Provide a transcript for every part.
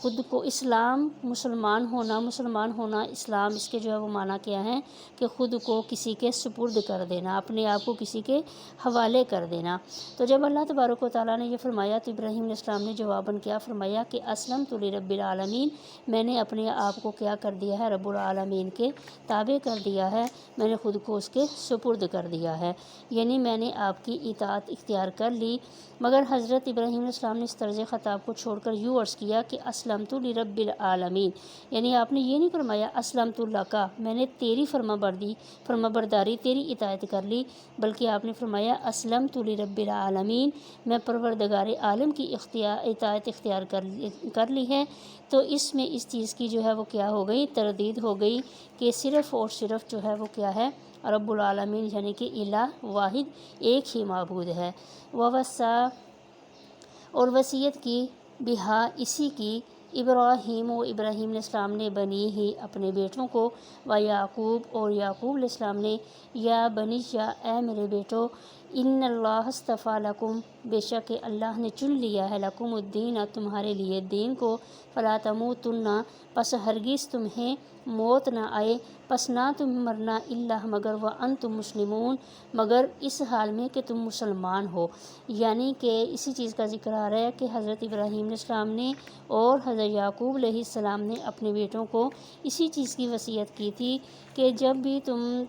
خود کو اسلام مسلمان ہونا اسلام، اس کے جو ہے وہ معنی کیا ہے کہ خود کو کسی کے سپرد کر دینا، اپنے آپ کو کسی کے حوالے کر دینا۔ تو جب اللہ تبارک و تعالیٰ نے یہ فرمایا تو ابراہیم علیہ السلام نے جواباً کیا فرمایا کہ اسلمت لرب العالمین، میں نے اپنے آپ کو کیا کر دیا ہے، رب العالمین کے تابع کر دیا ہے، میں نے خود کو اس کے سپرد کر دیا ہے، یعنی میں نے آپ کی اطاعت اختیار کر لی۔ مگر حضرت ابراہیم علیہ السلام نے اس طرز خطاب کو چھوڑ کر یوں عرض کیا کہ اسلمت لرب العالمین، یعنی آپ نے یہ نہیں فرمایا اسلمت لک، میں نے تیری فرما برداری تیری اطاعت کر لی، بلکہ آپ نے فرمایا اسلمت لرب العالمین، میں پروردگار عالم کی اطاعت اختیار کر لی ہے۔ تو اس میں اس چیز کی جو ہے وہ کیا ہو گئی، تردید ہو گئی کہ صرف اور صرف جو ہے وہ کیا ہے، رب العالمین یعنی کہ الہ واحد ایک ہی معبود ہے۔ ووصا، اور وصیت کی، بہا، اسی کی، ابراہیم علیہ السلام نے بنی ہی اپنے بیٹوں کو، و یعقوب، اور یعقوب علیہ السلام نے، یا بنی، یا اے میرے بیٹو، ان اللہ اصطفیٰ لکم، بے شک اللہ نے چن لیا ہے، لکم الدین، تمہارے لیے دین کو، فلا تموتن، پس ہرگز تمہیں موت نہ آئے، پس نہ تم مرنا، الا مگر، وانتم مسلمون، مگر اس حال میں کہ تم مسلمان ہو۔ یعنی کہ اسی چیز کا ذکر آ رہا ہے کہ حضرت ابراہیم علیہ السلام نے اور حضرت یعقوب علیہ السلام نے اپنے بیٹوں کو اسی چیز کی وصیت کی تھی کہ جب بھی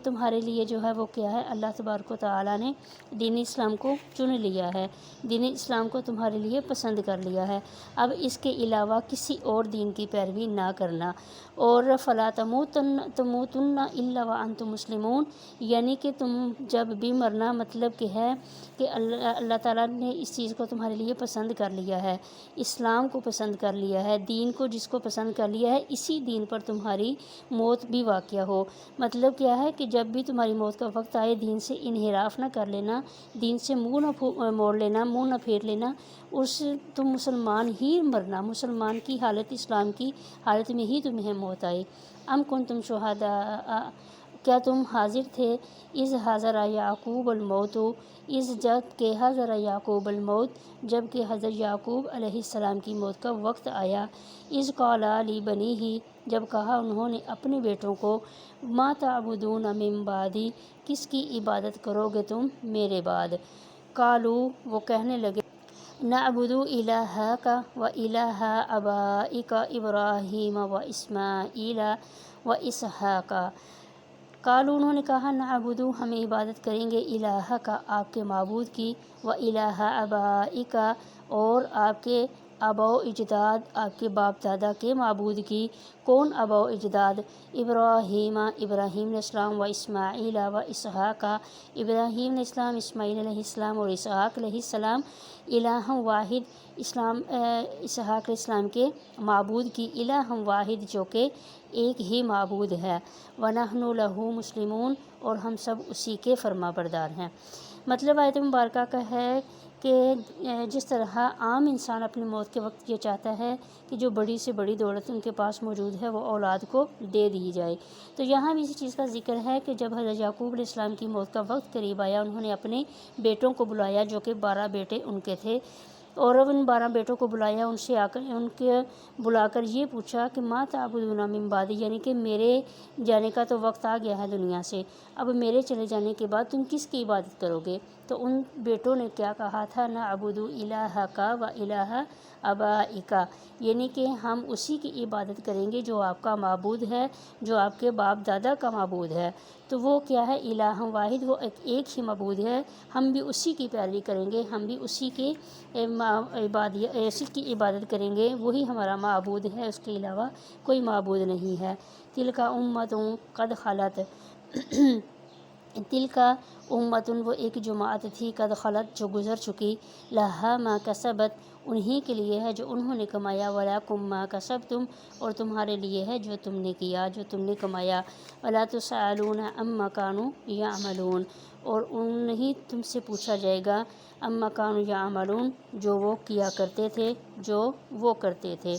تمہارے لیے جو ہے وہ کیا ہے، اللہ تبارک و تعالیٰ نے دین اسلام کو چن لیا ہے، دین اسلام کو تمہارے لیے پسند کر لیا ہے، اب اس کے علاوہ کسی اور دین کی پیروی نہ کرنا۔ اور فلا تموتن الا وانتم مسلمون، یعنی کہ تم جب بھی مرنا، مطلب کہ ہے کہ اللہ تعالیٰ نے اس چیز کو تمہارے لیے پسند کر لیا ہے، اسلام کو پسند کر لیا ہے، دین کو جس کو پسند کر لیا ہے اسی دین پر تمہاری موت بھی واقع ہو۔ مطلب کیا ہے کہ جب بھی تمہاری موت کا وقت آئے، دین سے انحراف نہ کر لینا، دین سے منہ نہ موڑ لینا، منہ نہ پھیر لینا، تم مسلمان ہی مرنا، مسلمان کی حالت، اسلام کی حالت میں ہی تمہیں موت آئے۔ ام کنتم شہداء، کیا تم حاضر تھے، اذ حضر یعقوب الموت، جب کہ حضر یعقوب الموت، جب کہ حضرت یعقوب علیہ السلام کی موت کا وقت آیا، اذ قال لبنیہ، جب کہا انہوں نے اپنے بیٹوں کو، ما تعبدون من بعدی، کس کی عبادت کرو گے تم میرے بعد، قالوا، وہ کہنے لگے، نعبد الہک و الہ آبائک ابراہیم و اسماعیل و اسحاق، قالوا، انہوں نے کہا، نعبد، ہم عبادت کریں گے، الہ کا، آپ کے معبود کی، و الہ آبائک، اور آپ کے آبا و اجداد، آپ کے باپ دادا کے معبود کی۔ کون آبا و اجداد؟ ابراہیم، ابراہیم علیہ السلام، و اسماعیل و اسحاق، ابراہیم علیہ السلام، اسماعیل علیہ السلام اور اسحاق علیہ السلام، الہ واحد، اسحاق علیہ السلام کے معبود کی، الہ واحد جو کہ ایک ہی معبود ہے، وَنَحْنُ لَهُ مُسْلِمُونَ، اور ہم سب اسی کے فرما بردار ہیں۔ مطلب آیت مبارکہ کا ہے کہ جس طرح عام انسان اپنی موت کے وقت یہ چاہتا ہے کہ جو بڑی سے بڑی دولت ان کے پاس موجود ہے وہ اولاد کو دے دی جائے، تو یہاں بھی اسی چیز کا ذکر ہے کہ جب حضرت یعقوب علیہ السلام کی موت کا وقت قریب آیا، انہوں نے اپنے بیٹوں کو بلایا، جو کہ 12 بیٹے ان کے تھے، اور اب ان 12 بیٹوں کو بلایا، ان کے بلا کر یہ پوچھا کہ ما تعبدون من بعدی، یعنی کہ میرے جانے کا تو وقت آ گیا ہے دنیا سے، اب میرے چلے جانے کے بعد تم کس کی عبادت کرو گے؟ تو ان بیٹوں نے کیا کہا تھا، نعبد الہک و الہ آبائک، یعنی کہ ہم اسی کی عبادت کریں گے جو آپ کا معبود ہے، جو آپ کے باپ دادا کا معبود ہے۔ تو وہ کیا ہے، الہ واحد، وہ ایک ہی معبود ہے، ہم بھی اسی کی پیروی کریں گے، ہم بھی اسی کی عبادت کریں گے، وہی ہمارا معبود ہے، اس کے علاوہ کوئی معبود نہیں ہے۔ تلک امۃ قد خلت، تلک امۃ، وہ ایک جماعت تھی، قد خلت، جو گزر چکی، لہا ما کسبت، انہی کے لیے ہے جو انہوں نے کمایا، ولکم ما کسبتم، اور تمہارے لیے ہے جو تم نے کیا، جو تم نے کمایا، ولا تسألون عما كانوا يعملون، اور نہیں تم سے پوچھا جائے گا، عما كانوا يعملون، جو وہ کیا کرتے تھے، جو وہ کرتے تھے۔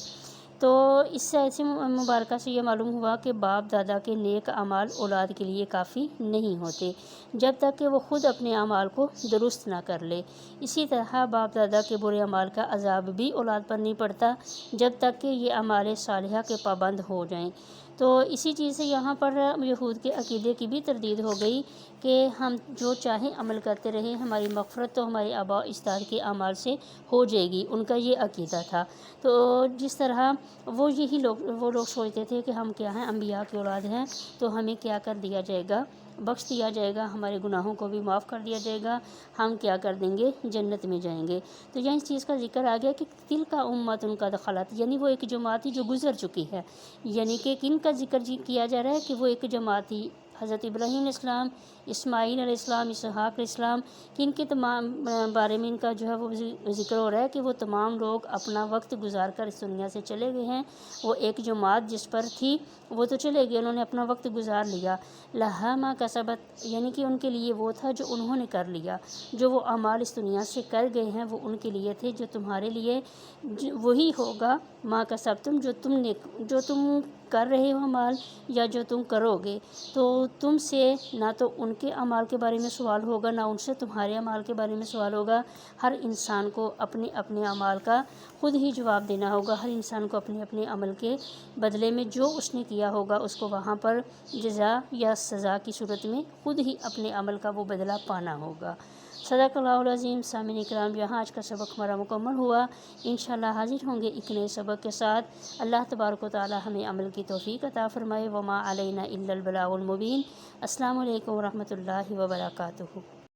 تو اس سے ایسی مبارکہ سے یہ معلوم ہوا کہ باپ دادا کے نیک اعمال اولاد کے لیے کافی نہیں ہوتے جب تک کہ وہ خود اپنے اعمال کو درست نہ کر لے۔ اسی طرح باپ دادا کے برے اعمال کا عذاب بھی اولاد پر نہیں پڑتا جب تک کہ یہ اعمال صالحہ کے پابند ہو جائیں۔ تو اسی چیز سے یہاں پر یہود کے عقیدے کی بھی تردید ہو گئی کہ ہم جو چاہیں عمل کرتے رہیں، ہماری مغفرت تو ہمارے آباء و اجداد کے اعمال سے ہو جائے گی، ان کا یہ عقیدہ تھا۔ تو جس طرح وہ لوگ سوچتے تھے کہ ہم کیا ہیں، انبیاء کی اولاد ہیں، تو ہمیں کیا کر دیا جائے گا، بخش دیا جائے گا، ہمارے گناہوں کو بھی معاف کر دیا جائے گا، ہم کیا کر دیں گے، جنت میں جائیں گے۔ تو یہاں اس چیز کا ذکر آ گیا کہ تل کا امت ان کا دخلت، یعنی وہ ایک جماعت تھی جو گزر چکی ہے، یعنی کہ کن کا ذکر کیا جا رہا ہے کہ وہ ایک جماعت تھی، حضرت ابراہیم علیہ السلام، اسماعیل علیہ السلام، اسحاق علیہ السلام، کہ ان کے تمام بارے میں ان کا جو ہے وہ ذکر ہو رہا ہے کہ وہ تمام لوگ اپنا وقت گزار کر اس دنیا سے چلے گئے ہیں۔ وہ ایک جماعت جس پر تھی وہ تو چلے گئے، انہوں نے اپنا وقت گزار لیا۔ لہا ما کسبت، یعنی کہ ان کے لیے وہ تھا جو انہوں نے کر لیا، جو وہ اعمال اس دنیا سے کر گئے ہیں وہ ان کے لیے تھے، جو تمہارے لیے وہی ہوگا ما کسبتم، جو تم کر رہے ہو اعمال یا جو تم کرو گے۔ تو تم سے نہ تو ان کے اعمال کے بارے میں سوال ہوگا، نہ ان سے تمہارے اعمال کے بارے میں سوال ہوگا۔ ہر انسان کو اپنے اپنے اعمال کا خود ہی جواب دینا ہوگا، ہر انسان کو اپنے اپنے عمل کے بدلے میں جو اس نے کیا ہوگا اس کو وہاں پر جزا یا سزا کی صورت میں خود ہی اپنے عمل کا وہ بدلہ پانا ہوگا۔ صدق اللہ العظیم۔ سامعین اکرام، یہاں آج کا سبق ہمارا مکمل ہوا۔ انشاءاللہ حاضر ہوں گے ایک نئے سبق کے ساتھ۔ اللہ تبارک و تعالی ہمیں عمل کی توفیق عطا فرمائے۔ وما علینا الا البلاغ المبین۔ السلام علیکم ورحمۃ اللہ وبرکاتہ۔